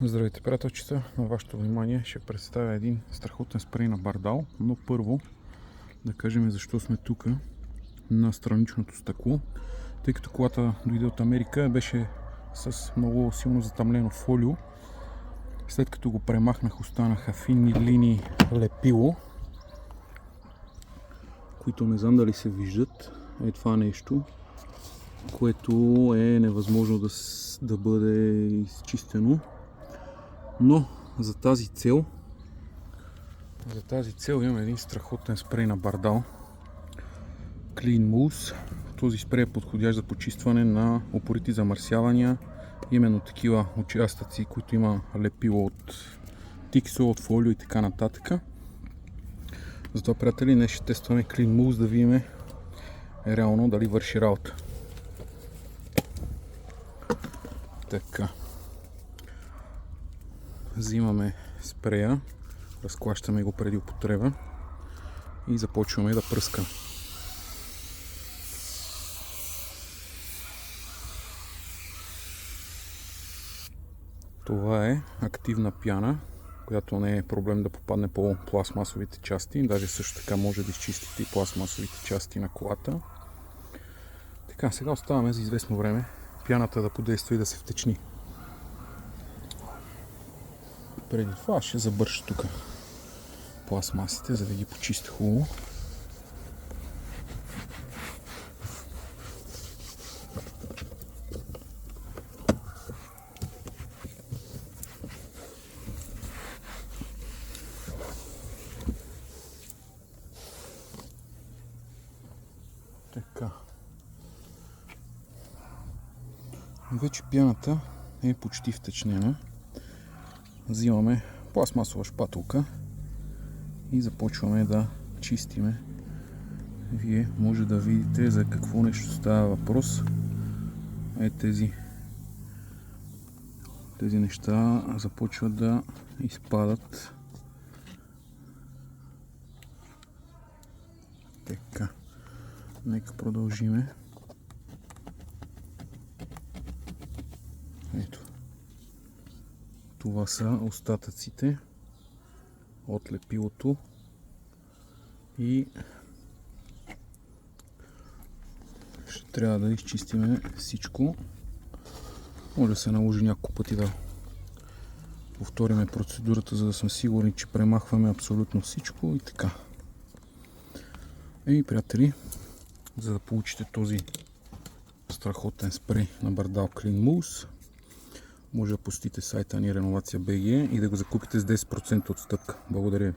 Здравейте, приятелчета! На вашето внимание ще представя един страхотен спрей на Бардал, но първо да кажем защо сме тук на страничното стъкло. Тъй като колата дойде от Америка, беше с много силно затъмнено фолио. След като го премахнах, останаха финни линии лепило, които не знам дали се виждат. Е това нещо, което е невъзможно да бъде изчистено. Но за тази цел имам един страхотен спрей на Бардал Clean Mousse. Този спрей е подходящ за почистване на упорити замърсявания, именно такива участъци, които има лепило от тиксо, от фолио и така нататък. Затова, приятели, днес ще тестваме Clean Mousse да видим реално дали върши работа. Така. Взимаме спрея, разклащаме го преди употреба и започваме да пръскаме. Това е активна пяна, която не е проблем да попадне по пластмасовите части. Даже също така може да изчистите и пластмасовите части на колата. Така, сега оставаме за известно време пяната да подейства и да се втечни. Преди това ще забърша тук пластмасите, за да ги почистя хубаво. Така. Вече пяната е почти втечнена. Взимаме пластмасова шпатулка и започваме да чистиме. Вие може да видите за какво нещо става въпрос. Тези неща започват да изпадат. Така, нека продължиме. Ето. Това са остатъците от лепилото и ще трябва да изчистиме всичко. Може да се наложи няколко пъти да повториме процедурата, за да сме сигурни, че премахваме абсолютно всичко и така. И, приятели, за да получите този страхотен спрей на Бардал Clean Mousse, може да посетите сайта ни Реновация.bg и да го закупите с 10% отстъпка. Благодаря ви.